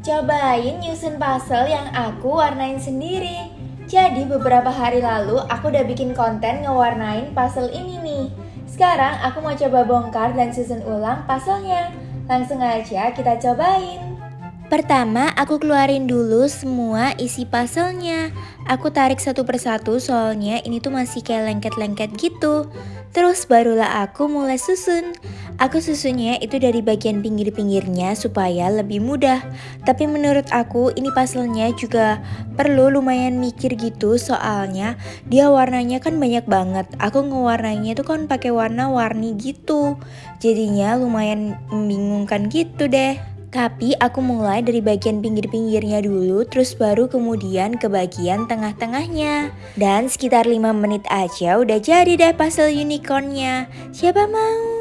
Cobain nyusun puzzle yang aku warnain sendiri. Jadi beberapa hari lalu aku udah bikin konten ngewarnain puzzle ini nih. Sekarang aku mau coba bongkar dan susun ulang puzzle-nya. Langsung aja kita cobain. Pertama, aku keluarin dulu semua isi puzzle-nya. Aku tarik satu persatu soalnya ini tuh masih kayak lengket-lengket gitu. Terus barulah aku mulai susun. Aku susunnya itu dari bagian pinggir-pinggirnya supaya lebih mudah. Tapi menurut aku ini puzzle-nya juga perlu lumayan mikir gitu soalnya dia warnanya kan banyak banget. Aku ngewarnanya tuh kan pakai warna-warni gitu. Jadinya lumayan membingungkan gitu deh. Tapi aku mulai dari bagian pinggir-pinggirnya dulu, terus baru kemudian ke bagian tengah-tengahnya. Dan sekitar 5 menit aja udah jadi deh puzzle unicornnya. Siapa mau?